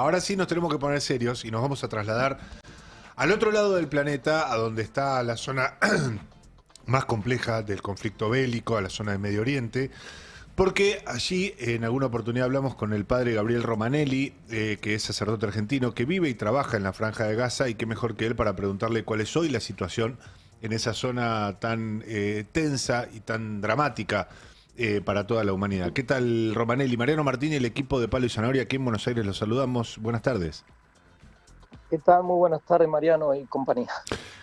Ahora sí nos tenemos que poner serios y nos vamos a trasladar al otro lado del planeta, a donde está la zona más compleja del conflicto bélico, a la zona de Medio Oriente, porque allí en alguna oportunidad hablamos con el padre Gabriel Romanelli, que es sacerdote argentino, que vive y trabaja en la Franja de Gaza, y qué mejor que él para preguntarle cuál es hoy la situación en esa zona tan tensa y tan dramática para toda la humanidad. ¿Qué tal, Romanelli? Mariano Martín y el equipo de Palo y Zanahoria aquí en Buenos Aires los saludamos. Buenas tardes. ¿Qué tal? Muy buenas tardes, Mariano y compañía.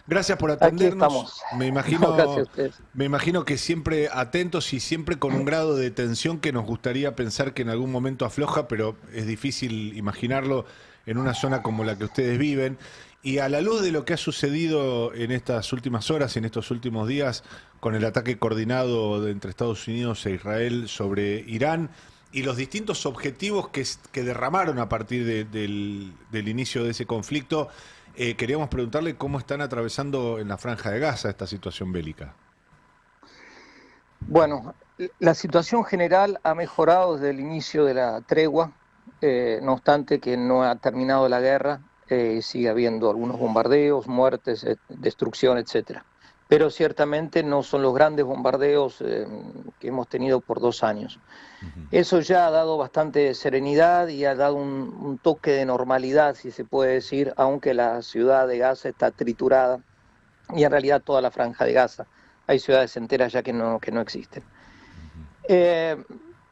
Gracias por Aquí atendernos. estamos. Me No, gracias a imagino, ustedes. me imagino que siempre atentos y siempre con un grado de tensión que nos gustaría pensar que en algún momento afloja, pero es difícil imaginarlo en una zona como la que ustedes viven. Y a la luz de lo que ha sucedido en estas últimas horas, en estos últimos días, con el ataque coordinado entre Estados Unidos e Israel sobre Irán y los distintos objetivos que derramaron a partir del inicio de ese conflicto, queríamos preguntarle cómo están atravesando en la Franja de Gaza esta situación bélica. Bueno, la situación general ha mejorado desde el inicio de la tregua, no obstante que no ha terminado la guerra, sigue habiendo algunos bombardeos, muertes, destrucción, etcétera. Pero ciertamente no son los grandes bombardeos que hemos tenido por 2 años. Eso ya ha dado bastante serenidad y ha dado un toque de normalidad, si se puede decir, aunque la ciudad de Gaza está triturada y en realidad toda la franja de Gaza. Hay ciudades enteras ya que no existen. Eh,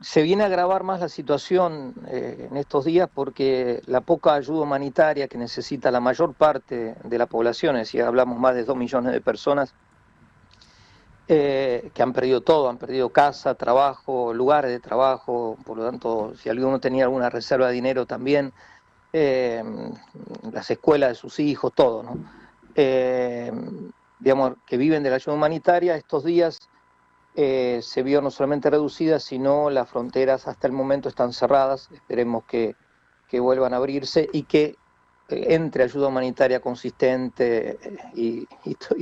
Se viene a agravar más la situación en estos días porque la poca ayuda humanitaria que necesita la mayor parte de la población, es decir, hablamos más de 2 millones de personas, que han perdido todo, han perdido casa, trabajo, lugares de trabajo, por lo tanto, si alguno tenía alguna reserva de dinero también, eh, las escuelas de sus hijos, todo, ¿no? Eh, digamos, que viven de la ayuda humanitaria, estos días se vio no solamente reducida, sino las fronteras hasta el momento están cerradas, esperemos que vuelvan a abrirse y que entre ayuda humanitaria consistente y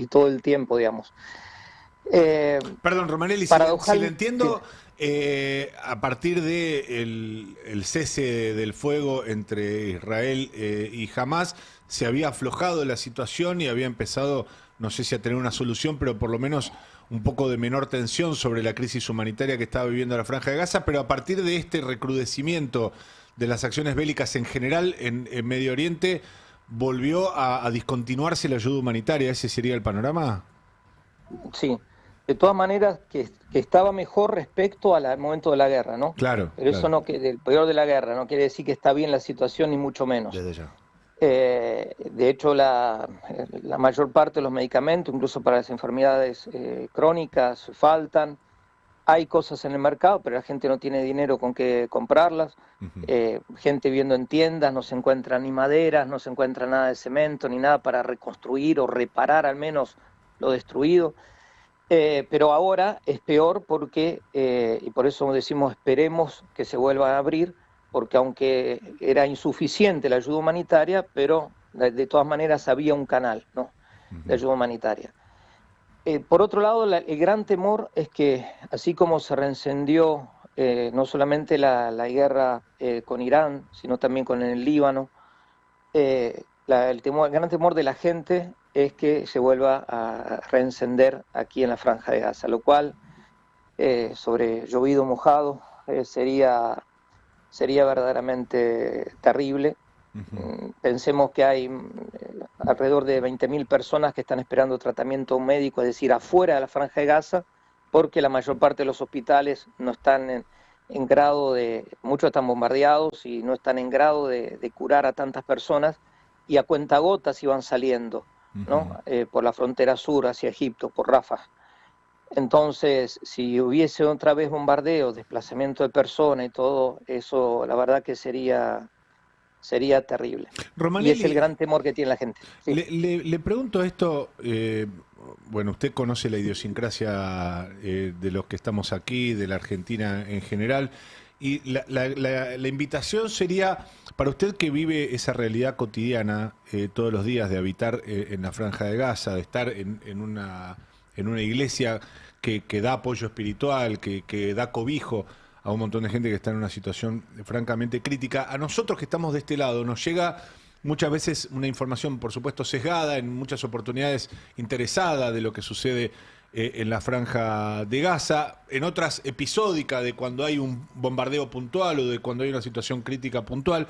todo el tiempo, digamos. Perdón, Romanelli, si le Paradojal, entiendo, a partir de el cese del fuego entre Israel y Hamás, se había aflojado la situación y había empezado, no sé si a tener una solución, pero por lo menos un poco de menor tensión sobre la crisis humanitaria que estaba viviendo la Franja de Gaza, pero a partir de este recrudecimiento de las acciones bélicas en general en Medio Oriente, ¿volvió a discontinuarse la ayuda humanitaria? ¿Ese sería el panorama? sí, de todas maneras que estaba mejor respecto al momento de la guerra, ¿no? Claro, Pero eso claro, no, que del peor de la guerra, no quiere decir que está bien la situación, ni mucho menos. desde ya. De hecho, la mayor parte de los medicamentos, incluso para las enfermedades crónicas, faltan. Hay cosas en el mercado, pero la gente no tiene dinero con qué comprarlas. Ujú. Gente viendo en tiendas, no se encuentra ni maderas, no se encuentra nada de cemento, ni nada para reconstruir o reparar al menos lo destruido. Pero ahora es peor porque, y por eso decimos esperemos que se vuelva a abrir, porque aunque era insuficiente la ayuda humanitaria, pero de todas maneras había un canal, ¿no?, de Ujú. ayuda humanitaria. Por otro lado, el gran temor es que, así como se reencendió no solamente la guerra con Irán, sino también con el Líbano, el gran temor de la gente es que se vuelva a reencender aquí en la Franja de Gaza, lo cual, sobre llovido mojado, sería verdaderamente terrible. Ujú. Pensemos que hay alrededor de 20.000 personas que están esperando tratamiento médico, es decir, afuera de la Franja de Gaza, porque la mayor parte de los hospitales no están en grado muchos están bombardeados y no están en grado de curar a tantas personas, y a cuentagotas iban saliendo, Ujú. ¿no? Por la frontera sur hacia Egipto, por Rafah. Entonces, si hubiese otra vez bombardeo, desplazamiento de personas y todo eso, la verdad que sería terrible. Y es el Romanelli, gran temor que tiene la gente. Sí. le pregunto esto, bueno, usted conoce la idiosincrasia de los que estamos aquí, de la Argentina en general, y la invitación sería, para usted que vive esa realidad cotidiana todos los días de habitar en la Franja de Gaza, de estar en una iglesia que da apoyo espiritual, que da cobijo a un montón de gente que está en una situación francamente crítica. A nosotros que estamos de este lado nos llega muchas veces una información, por supuesto, sesgada, en muchas oportunidades interesada de lo que sucede en la Franja de Gaza, en otras episódica de cuando hay un bombardeo puntual o de cuando hay una situación crítica puntual,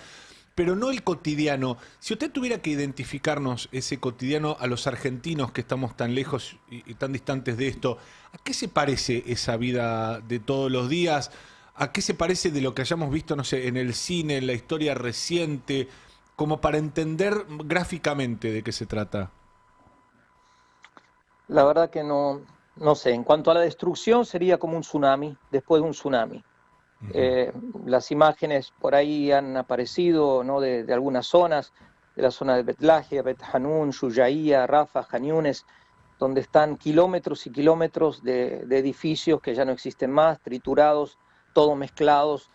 pero no el cotidiano. Si usted tuviera que identificarnos ese cotidiano a los argentinos que estamos tan lejos y tan distantes de esto, ¿a qué se parece esa vida de todos los días? ¿A qué se parece de lo que hayamos visto, no sé, en el cine, en la historia reciente, como para entender gráficamente de qué se trata? La verdad que no sé. En cuanto a la destrucción, sería como un tsunami, después de un tsunami. Eh, las imágenes por ahí han aparecido, ¿no? de algunas zonas, de la zona de Betlaje, Bet Hanun, Shuyaía, Rafa, Han Yunes, donde están kilómetros y kilómetros de edificios que ya no existen más, triturados, todos mezclados,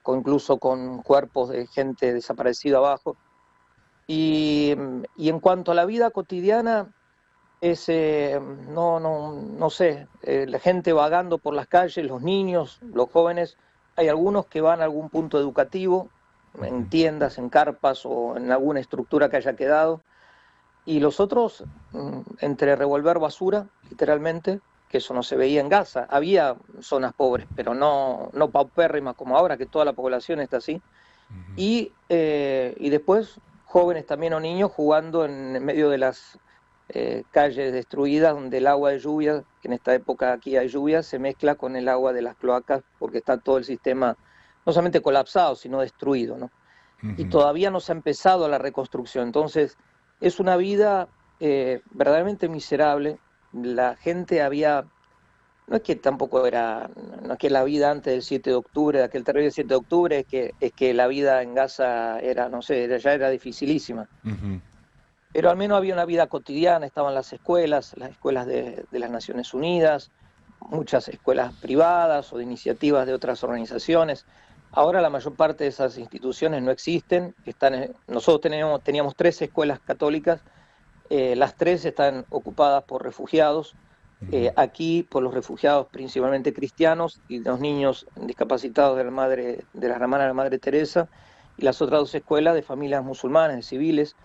incluso con cuerpos de gente desaparecida abajo. Y en cuanto a la vida cotidiana, no sé, la gente vagando por las calles, los niños, los jóvenes, hay algunos que van a algún punto educativo, en tiendas, en carpas o en alguna estructura que haya quedado, y los otros entre revolver basura, literalmente, que eso no se veía en Gaza. Había zonas pobres, pero no paupérrimas como ahora, que toda la población está así. Y después jóvenes también o niños jugando en medio de las calles destruidas, donde el agua de lluvia, que en esta época aquí hay lluvia, se mezcla con el agua de las cloacas, porque está todo el sistema no solamente colapsado, sino destruido, ¿no? Y todavía no se ha empezado la reconstrucción. Entonces, es una vida verdaderamente miserable. La gente no es que tampoco era, no es que la vida antes del 7 de octubre, de aquel terrible 7 de octubre, es que la vida en Gaza era, no sé, ya era dificilísima. Pero al menos había una vida cotidiana, estaban las escuelas de las Naciones Unidas, muchas escuelas privadas o de iniciativas de otras organizaciones. Ahora la mayor parte de esas instituciones no existen. Nosotros teníamos 3 escuelas católicas, las 3 están ocupadas por refugiados, aquí por los refugiados principalmente cristianos y los niños discapacitados de la hermana de la Madre Teresa, y las otras 2 escuelas de familias musulmanas, de civiles.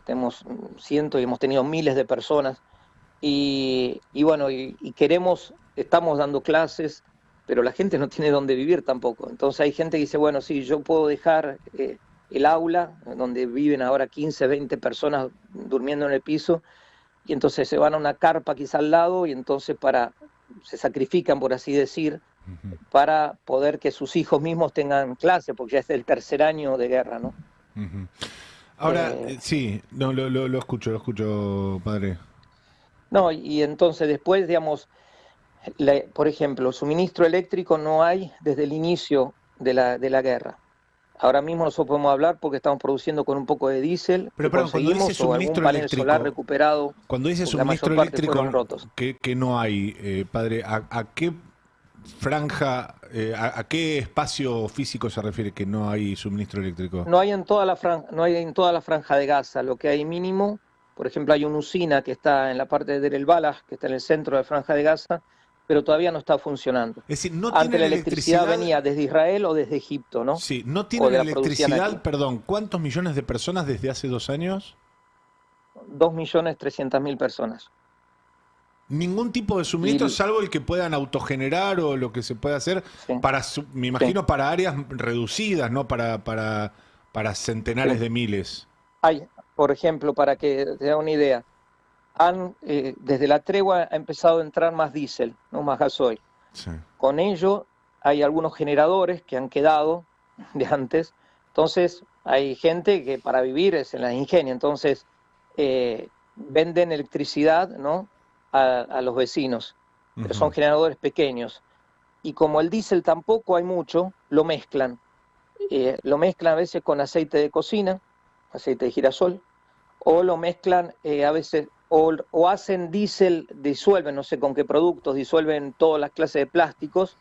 Tenemos cientos y hemos tenido miles de personas y bueno, estamos dando clases, pero la gente no tiene dónde vivir tampoco. Entonces hay gente que dice, bueno, sí, yo puedo dejar el aula, donde viven ahora 15, 20 personas durmiendo en el piso, y entonces se van a una carpa quizá al lado, y entonces se sacrifican, por así decir, para poder que sus hijos mismos tengan clase, porque ya es el tercer año de guerra, ¿no? Ahora, sí, no, lo escucho, padre. No, y entonces después, digamos, por ejemplo, suministro eléctrico no hay desde el inicio de la guerra. Ahora mismo nosotros podemos hablar porque estamos produciendo con un poco de diésel, pero cuando dice suministro eléctrico, solar recuperado, cuando dice suministro eléctrico, que no hay, padre, ¿a qué franja, a qué espacio físico se refiere que no hay suministro eléctrico? No hay en toda la franja de Gaza. Lo que hay mínimo, por ejemplo, hay una usina que está en la parte de Deir el-Balah, que está en el centro de la franja de Gaza, pero todavía no está funcionando. Es decir, no Antes tiene la electricidad venía desde Israel o desde Egipto, ¿no? Sí, no tiene electricidad, perdón, ¿cuántos millones de personas desde hace 2 años? 2.300.000 personas. Ningún tipo de suministro, salvo el que puedan autogenerar o lo que se puede hacer, sí, me imagino, para áreas reducidas, no para centenares de miles. Hay, por ejemplo, para que te dé una idea, desde la tregua ha empezado a entrar más diésel, no más gasoil. Sí. Con ello hay algunos generadores que han quedado de antes, entonces hay gente que para vivir se las ingenia, entonces venden electricidad, ¿no?, a los vecinos, pero son generadores pequeños. Y como el diésel tampoco hay mucho, lo mezclan. Lo mezclan a veces con aceite de cocina, aceite de girasol, o lo mezclan a veces, o hacen diésel, disuelven, no sé con qué productos, disuelven todas las clases de plásticos,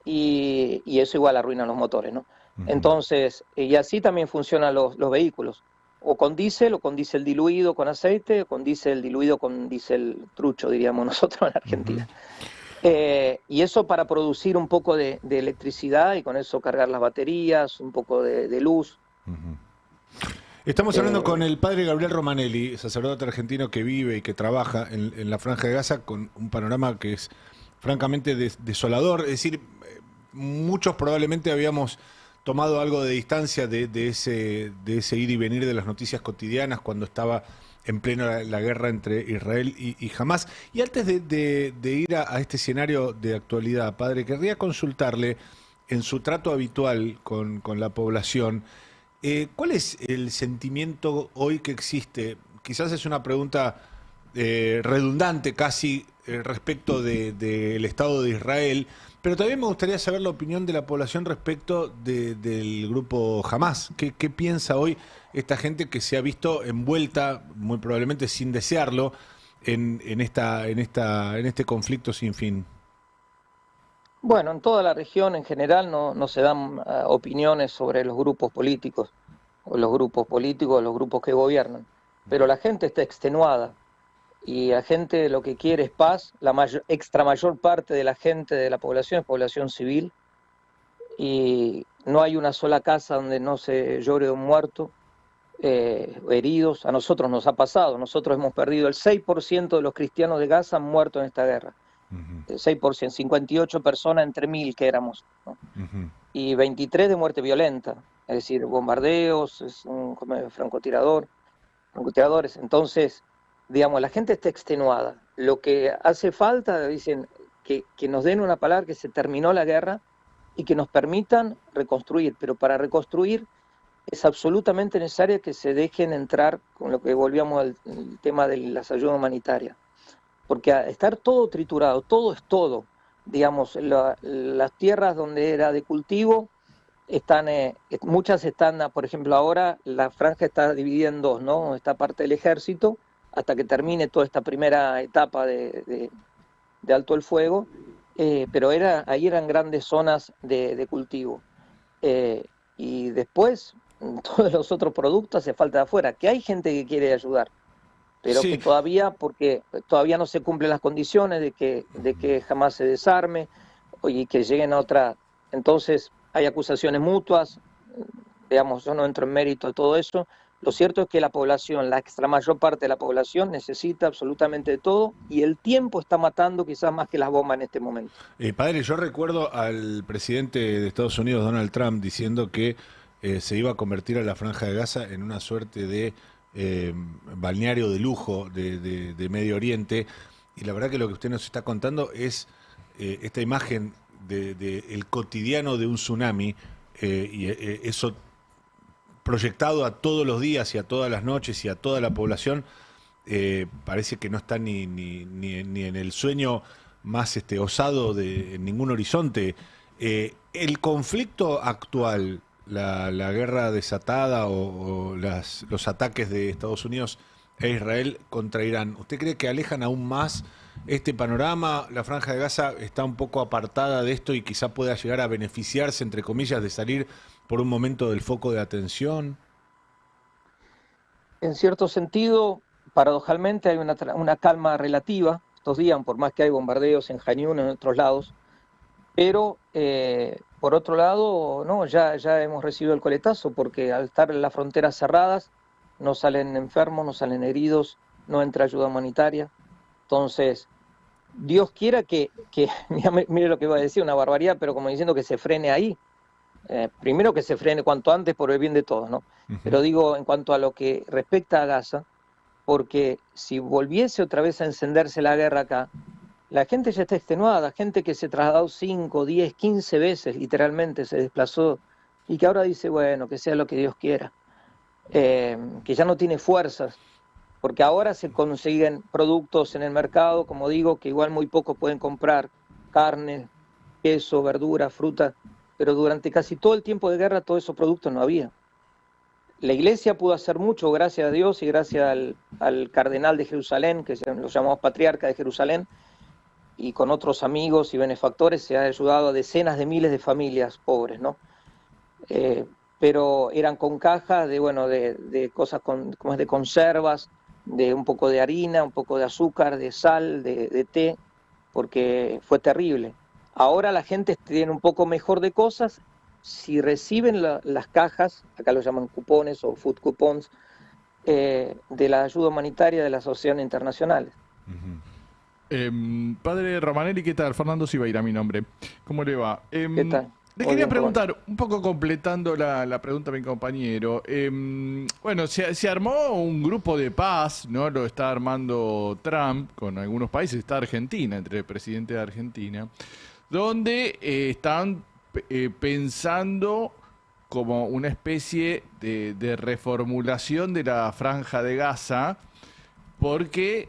y eso igual arruina los motores, ¿no? Entonces, y así también funcionan los vehículos. O con diésel diluido con aceite, o con diésel diluido con diésel trucho, diríamos nosotros en Argentina. Y eso para producir un poco de electricidad y con eso cargar las baterías, un poco de luz. Ujú. Estamos hablando con el padre Gabriel Romanelli, sacerdote argentino que vive y que trabaja en la Franja de Gaza, con un panorama que es francamente desolador. Es decir, muchos probablemente habíamos tomado algo de distancia de ese ir y venir de las noticias cotidianas cuando estaba en plena la guerra entre Israel y Hamás. Y antes de ir a este escenario de actualidad, padre, querría consultarle en su trato habitual con la población. ¿Cuál es el sentimiento hoy que existe? Quizás es una pregunta redundante casi respecto del Estado de Israel, pero también me gustaría saber la opinión de la población respecto del grupo Hamás. ¿Qué piensa hoy esta gente que se ha visto envuelta, muy probablemente sin desearlo, en este conflicto sin fin? Bueno, en toda la región en general no se dan opiniones sobre los grupos políticos, o los grupos que gobiernan, pero la gente está extenuada y la gente lo que quiere es paz. La mayor parte de la gente de la población es población civil y no hay una sola casa donde no se llore un muerto, heridos. A nosotros nos ha pasado, nosotros hemos perdido el 6% de los cristianos de Gaza han muerto en esta guerra. Ujú, 6%, 58 personas entre 1000 que éramos, ¿no? ujú. Y 23 de muerte violenta, es decir, bombardeos, francotiradores. Entonces, digamos, la gente está extenuada. Lo que hace falta, dicen, que nos den una palabra que se terminó la guerra y que nos permitan reconstruir, pero para reconstruir es absolutamente necesario que se dejen entrar, con lo que volvíamos al tema de las ayudas humanitarias, porque a estar todo triturado, todo es todo, digamos, las tierras donde era de cultivo, muchas están, por ejemplo, ahora la franja está dividida en dos, ¿no? Esta parte del ejército, hasta que termine toda esta primera etapa de alto el fuego, pero ahí eran grandes zonas de cultivo. Eh, y después, todos los otros productos hace falta de afuera, que hay gente que quiere ayudar, pero que Sí. todavía, porque todavía no se cumplen las condiciones de que jamás se desarme y que lleguen a otra. Entonces hay acusaciones mutuas, digamos, yo no entro en mérito de todo eso. Lo cierto es que la población, la extra mayor parte de la población necesita absolutamente de todo y el tiempo está matando quizás más que las bombas en este momento. Padre, yo recuerdo al presidente de Estados Unidos, Donald Trump, diciendo que se iba a convertir a la Franja de Gaza en una suerte de balneario de lujo de Medio Oriente. Y la verdad que lo que usted nos está contando es esta imagen el cotidiano de un tsunami, eso proyectado a todos los días y a todas las noches y a toda la población. Parece que no está ni en el sueño más osado en ningún horizonte. El conflicto actual, la guerra desatada o los ataques de Estados Unidos e Israel contra Irán, ¿usted cree que alejan aún más este panorama? ¿La Franja de Gaza está un poco apartada de esto y quizá pueda llegar a beneficiarse, entre comillas, de salir por un momento del foco de atención? En cierto sentido, paradojalmente hay una calma relativa estos días, por más que hay bombardeos en Han Yun y en otros lados, pero por otro lado, no, ya hemos recibido el coletazo, porque al estar las fronteras cerradas, no salen enfermos, no salen heridos, no entra ayuda humanitaria. Entonces, Dios quiera mire lo que iba a decir, una barbaridad, pero como diciendo que se frene ahí. Primero que se frene cuanto antes por el bien de todos, ¿no? Pero digo, en cuanto a lo que respecta a Gaza, porque si volviese otra vez a encenderse la guerra acá, la gente ya está extenuada, gente que se trasladó 5, 10, 15 veces, literalmente se desplazó, y que ahora dice, bueno, que sea lo que Dios quiera, que ya no tiene fuerzas, porque ahora se consiguen productos en el mercado, como digo, que igual muy pocos pueden comprar, carne, queso, verdura, fruta, pero durante casi todo el tiempo de guerra todos esos productos no había. La iglesia pudo hacer mucho, gracias a Dios y gracias al cardenal de Jerusalén, que lo llamamos patriarca de Jerusalén, y con otros amigos y benefactores se ha ayudado a decenas de miles de familias pobres, ¿no? Pero eran con cajas de cosas como es de conservas, de un poco de harina, un poco de azúcar, de sal, de té. porque fue terrible. Ahora la gente tiene un poco mejor de cosas. Si reciben las cajas, acá lo llaman cupones o food coupons, de la ayuda humanitaria de las asociaciones internacionales. Padre Romanelli, ¿qué tal? Fernando Sibeira, mi nombre. ¿Cómo le va? ¿Qué tal? Le Muy quería bien, preguntar, un poco completando la pregunta de mi compañero. Bueno, se armó un grupo de paz, ¿no? Lo está armando Trump con algunos países, está Argentina, entre el presidente de Argentina, donde están pensando como una especie de reformulación de la Franja de Gaza, porque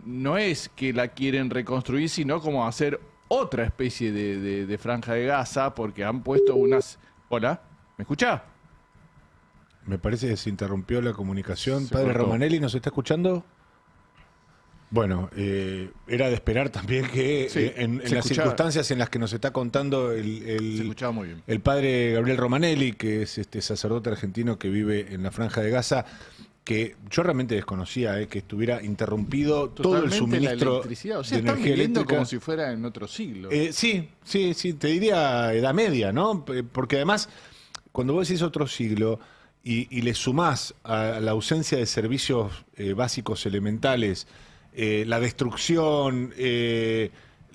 no es que la quieren reconstruir, sino como hacer otra especie de Franja de Gaza, porque han puesto unas... Hola, ¿me escucha? Me parece que se interrumpió la comunicación. Se Padre cortó. Romanelli, ¿nos está escuchando? Bueno, era de esperar también que Sí, en se las escuchaba. circunstancias en las que nos está contando Se escuchaba muy bien. el padre Gabriel Romanelli, que es este sacerdote argentino que vive en la Franja de Gaza, que yo realmente desconocía que estuviera interrumpido todo el Totalmente suministro la electricidad. O sea, de están energía viviendo eléctrica. como si fuera en otro siglo. Sí, te diría Edad Media, ¿no? Porque además, cuando vos decís otro siglo y le sumás a la ausencia de servicios básicos elementales, la destrucción,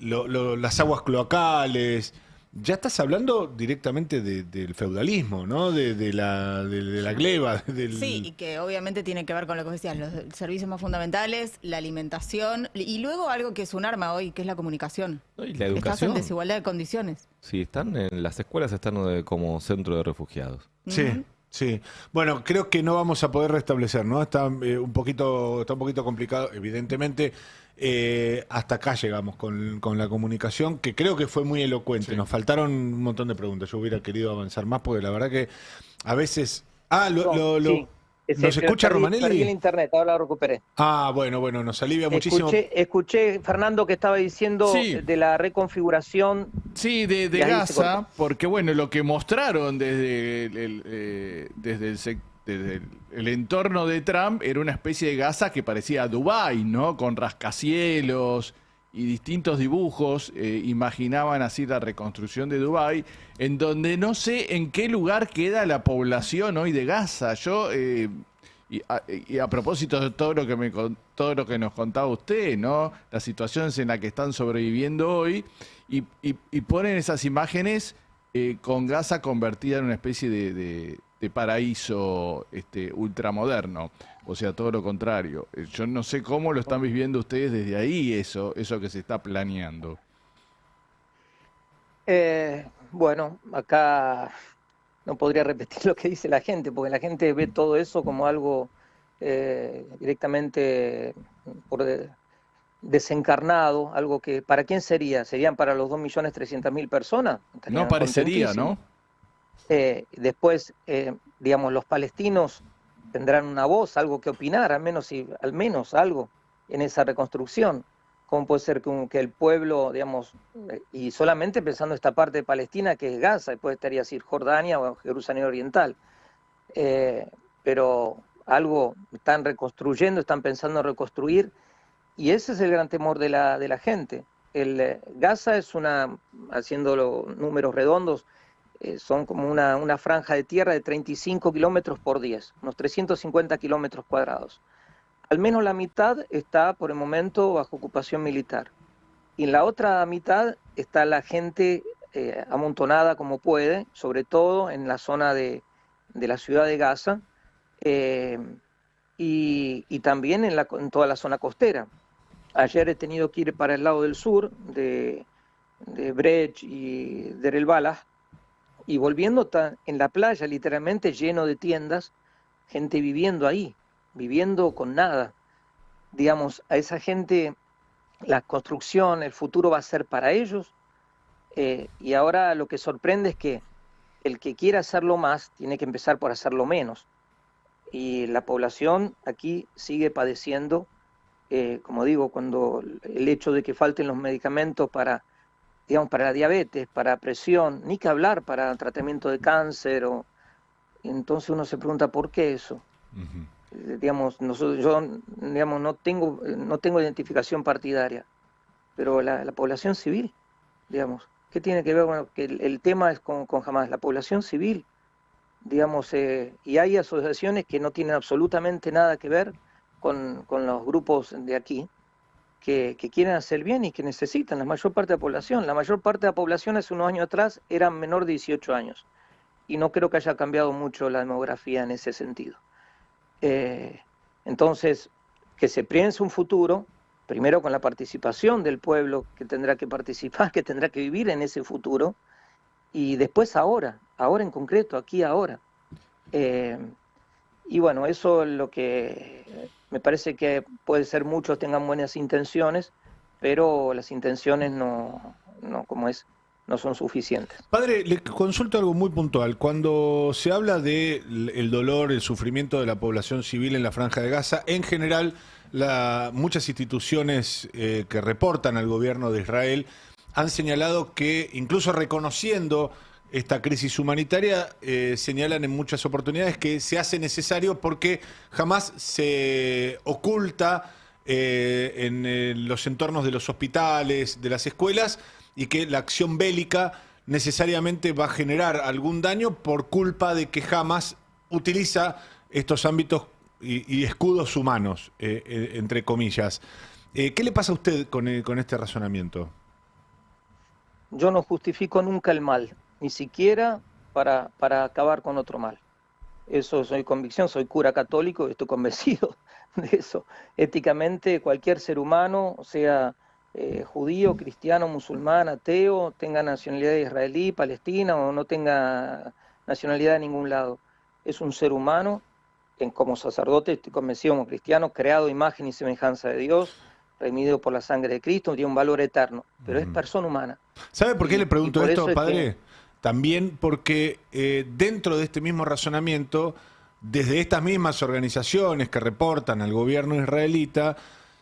las aguas cloacales, ya estás hablando directamente del feudalismo, ¿no? De la gleba. Sí, y que obviamente tiene que ver con lo que vos decías, los servicios más fundamentales, la alimentación y luego algo que es un arma hoy, que es la comunicación. No, y la Estás en educación. desigualdad de condiciones. Sí, están en las escuelas están como centro de refugiados. Sí, Ujú. sí. Bueno, creo que no vamos a poder restablecer, ¿no? Está un poquito complicado, evidentemente. Hasta acá llegamos con la comunicación, que creo que fue muy elocuente. Sí. Nos faltaron un montón de preguntas. Yo hubiera querido avanzar más, porque la verdad que a veces... Ah, Sí, ¿nos escucha Perdí el Romanelli? internet, ahora lo recuperé. Ah, bueno, nos alivia muchísimo. Escuché, Fernando, que estaba diciendo Sí. de la reconfiguración. Sí, de Y ahí se Gaza, cortó. porque bueno, lo que mostraron desde el entorno de Trump era una especie de Gaza que parecía Dubái, ¿no? Con rascacielos y distintos dibujos, imaginaban así la reconstrucción de Dubái, en donde no sé en qué lugar queda la población hoy de Gaza. Y a propósito de todo lo que todo lo que nos contaba usted, ¿no? Las situaciones en las que están sobreviviendo hoy y ponen esas imágenes con Gaza convertida en una especie de paraíso ultramoderno. O sea, todo lo contrario. Yo no sé cómo lo están viviendo ustedes desde ahí, eso que se está planeando. Bueno, acá no podría repetir lo que dice la gente, porque la gente ve todo eso como algo directamente desencarnado, algo que, ¿para quién sería? ¿Serían para los 2.300.000 personas? No Estarían parecería, ¿no? contentísimos. Después, digamos, los palestinos tendrán una voz, algo que opinar, al menos algo en esa reconstrucción. ¿Cómo puede ser que el pueblo, digamos, y solamente pensando esta parte de Palestina que es Gaza, después estaría Cisjordania o Jerusalén Oriental, pero algo están reconstruyendo, están pensando en reconstruir, y ese es el gran temor de la gente. Gaza es haciendo los números redondos, son como una franja de tierra de 35 kilómetros por 10, unos 350 kilómetros cuadrados. Al menos la mitad está por el momento bajo ocupación militar. Y en la otra mitad está la gente amontonada como puede, sobre todo en la zona de la ciudad de Gaza y también en toda la zona costera. Ayer he tenido que ir para el lado del sur de Brech y Deir el-Balah, y volviendo en la playa literalmente lleno de tiendas, gente viviendo ahí, viviendo con nada. Digamos, a esa gente la construcción, el futuro va a ser para ellos, y ahora lo que sorprende es que el que quiera hacerlo más tiene que empezar por hacerlo menos. Y la población aquí sigue padeciendo, como digo, cuando el hecho de que falten los medicamentos digamos, para la diabetes, para presión, ni que hablar para tratamiento de cáncer, entonces uno se pregunta por qué eso. Digamos, yo digamos, no tengo identificación partidaria, pero la población civil, digamos, ¿qué tiene que ver? Bueno, que el tema es con Hamás, la población civil, digamos, y hay asociaciones que no tienen absolutamente nada que ver con los grupos de aquí, que quieren hacer bien y que necesitan la mayor parte de la población. La mayor parte de la población hace unos años atrás era menor de 18 años, y no creo que haya cambiado mucho la demografía en ese sentido. Entonces, que se piense un futuro, primero con la participación del pueblo que tendrá que participar, que tendrá que vivir en ese futuro, y después ahora en concreto, aquí ahora. Y bueno, eso es lo que me parece que puede ser muchos tengan buenas intenciones, pero las intenciones no son suficientes. Padre, le consulto algo muy puntual. Cuando se habla de el dolor, el sufrimiento de la población civil en la Franja de Gaza, en general, muchas instituciones que reportan al gobierno de Israel han señalado que, incluso reconociendo esta crisis humanitaria, señalan en muchas oportunidades que se hace necesario porque jamás se oculta en los entornos de los hospitales, de las escuelas, y que la acción bélica necesariamente va a generar algún daño por culpa de que Hamás utiliza estos ámbitos y escudos humanos, entre comillas. ¿Qué le pasa a usted con este razonamiento? Yo no justifico nunca el mal, ni siquiera para acabar con otro mal. Eso soy convicción, soy cura católico y estoy convencido de eso. Éticamente, cualquier ser humano, sea judío, cristiano, musulmán, ateo, tenga nacionalidad israelí, palestina o no tenga nacionalidad de ningún lado, es un ser humano. Como sacerdote estoy convencido, como cristiano, creado a imagen y semejanza de Dios, redimido por la sangre de Cristo, tiene un valor eterno, pero es persona humana. ¿Sabe por qué le pregunto esto, padre? Que... También porque dentro de este mismo razonamiento, desde estas mismas organizaciones que reportan al gobierno israelita,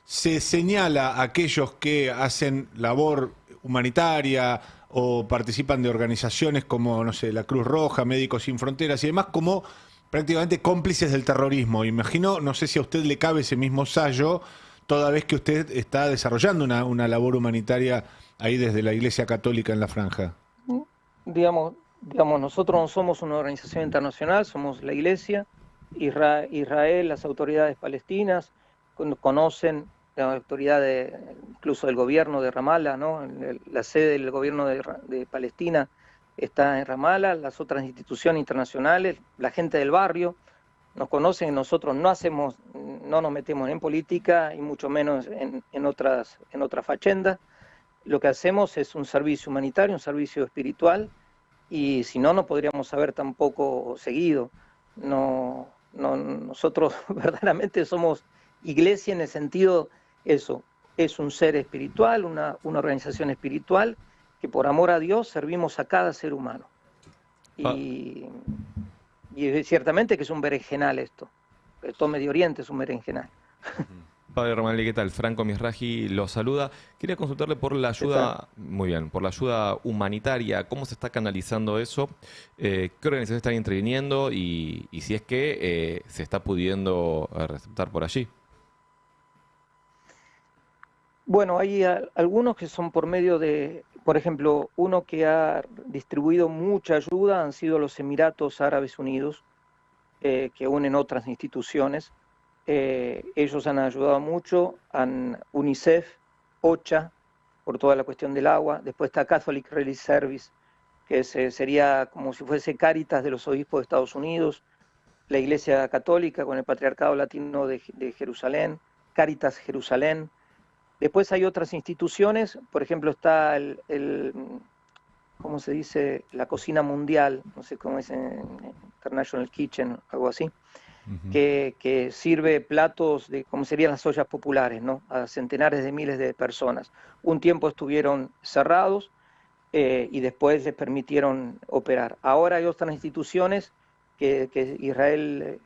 se señala a aquellos que hacen labor humanitaria o participan de organizaciones como, no sé, la Cruz Roja, Médicos Sin Fronteras y demás, como prácticamente cómplices del terrorismo. Imagino, no sé si a usted le cabe ese mismo sallo, toda vez que usted está desarrollando una labor humanitaria ahí desde la Iglesia Católica en la Franja. Digamos, nosotros no somos una organización internacional, somos la Iglesia, Israel, las autoridades palestinas, conocen la autoridad incluso del gobierno de Ramallah, ¿no? La sede del gobierno de Palestina está en Ramallah, las otras instituciones internacionales, la gente del barrio nos conocen. Nosotros no nos metemos en política y mucho menos en otras facendas. Lo que hacemos es un servicio humanitario, un servicio espiritual, y si no podríamos haber tampoco seguido. Nosotros verdaderamente somos iglesia en el sentido, eso, es un ser espiritual, una organización espiritual, que por amor a Dios servimos a cada ser humano. Y ciertamente que es un berenjenal esto. Todo Medio Oriente es un berenjenal. Padre Ramalli, ¿qué tal? Franco Misraji lo saluda. Quería consultarle por la ayuda, muy bien, por la ayuda humanitaria. ¿Cómo se está canalizando eso? ¿Qué organizaciones están interviniendo? Y si es que se está pudiendo receptar por allí. Bueno, hay algunos que son por medio de, por ejemplo, uno que ha distribuido mucha ayuda han sido los Emiratos Árabes Unidos, que unen otras instituciones. Ellos han ayudado mucho, UNICEF, OCHA, por toda la cuestión del agua. Después está Catholic Relief Service, que sería como si fuese Cáritas de los obispos de Estados Unidos, la Iglesia Católica con el Patriarcado Latino de Jerusalén, Cáritas Jerusalén. Después hay otras instituciones, por ejemplo está ¿cómo se dice? La Cocina Mundial, no sé cómo es en International Kitchen, algo así. Que sirve platos de, como serían las ollas populares, ¿no? A centenares de miles de personas. Un tiempo estuvieron cerrados y después les permitieron operar. Ahora hay otras instituciones que Israel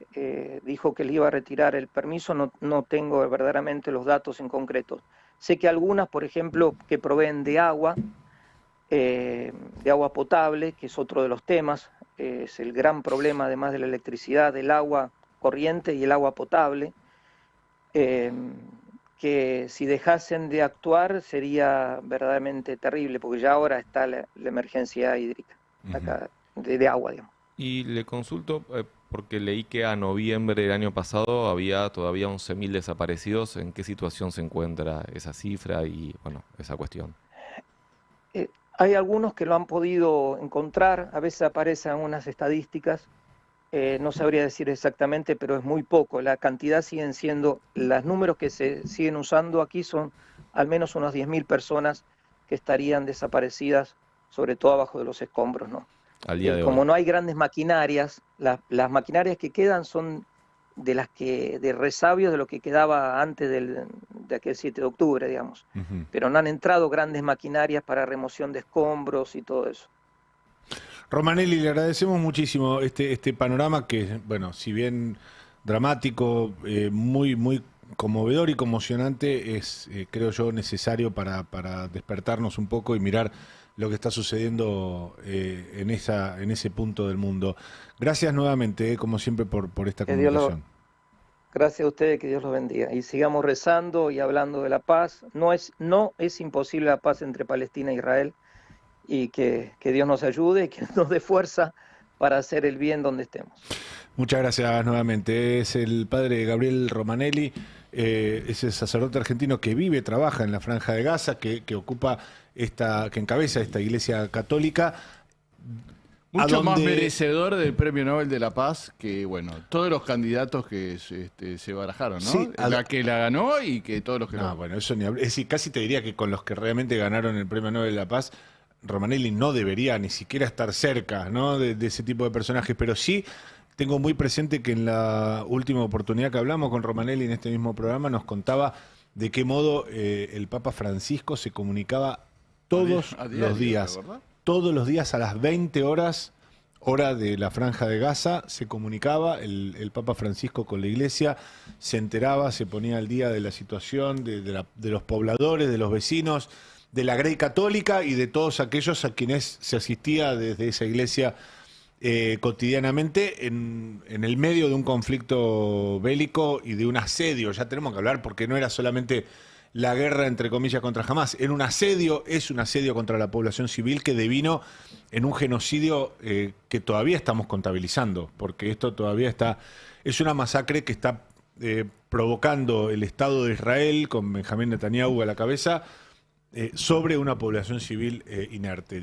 dijo que le iba a retirar el permiso. No tengo verdaderamente los datos en concreto. Sé que algunas, por ejemplo, que proveen de agua potable, que es otro de los temas, es el gran problema, además de la electricidad, del agua corriente y el agua potable. que si dejasen de actuar sería verdaderamente terrible, porque ya ahora está la emergencia hídrica, acá, de agua, digamos. Y le consulto, porque leí que a noviembre del año pasado había todavía 11.000 desaparecidos. ¿En qué situación se encuentra esa cifra y, bueno, esa cuestión? Hay algunos que lo han podido encontrar, a veces aparecen unas estadísticas, no sabría decir exactamente, pero es muy poco. La cantidad siguen siendo, los números que se siguen usando aquí son al menos unas 10.000 personas que estarían desaparecidas, sobre todo abajo de los escombros, ¿no? Al día de Como hoy. no hay grandes maquinarias, las maquinarias que quedan son de resabios de lo que quedaba antes de aquel 7 de octubre, digamos. Pero no han entrado grandes maquinarias para remoción de escombros y todo eso. Romanelli, le agradecemos muchísimo este panorama que, bueno, si bien dramático, muy conmovedor y conmocionante, es, creo yo, necesario para despertarnos un poco y mirar lo que está sucediendo en ese punto del mundo. Gracias nuevamente, como siempre, por esta comunicación. Gracias a ustedes, que Dios los bendiga. Y sigamos rezando y hablando de la paz. No es imposible la paz entre Palestina e Israel, y que Dios nos ayude y que nos dé fuerza para hacer el bien donde estemos. Muchas gracias nuevamente. Es el padre Gabriel Romanelli, es el sacerdote argentino que vive, trabaja en la Franja de Gaza, que encabeza esta iglesia católica. Mucho más merecedor del Premio Nobel de la Paz que, bueno, todos los candidatos que se barajaron, ¿no? Sí, la que la ganó y que todos los que no. Bueno, eso ni hablar. Es decir, casi te diría que con los que realmente ganaron el Premio Nobel de la Paz, Romanelli no debería ni siquiera estar cerca, ¿no? de ese tipo de personajes, pero sí tengo muy presente que en la última oportunidad que hablamos con Romanelli en este mismo programa nos contaba de qué modo el Papa Francisco se comunicaba todos los días a las 20 horas, hora de la Franja de Gaza, se comunicaba el Papa Francisco con la iglesia, se enteraba, se ponía al día de la situación de los pobladores, de los vecinos, de la Grey Católica y de todos aquellos a quienes se asistía desde esa iglesia cotidianamente en el medio de un conflicto bélico y de un asedio. Ya tenemos que hablar, porque no era solamente la guerra, entre comillas, contra Hamás, era un asedio, es un asedio contra la población civil que devino en un genocidio que todavía estamos contabilizando, porque esto todavía es una masacre que está provocando el Estado de Israel con Benjamín Netanyahu a la cabeza sobre una población civil inerte.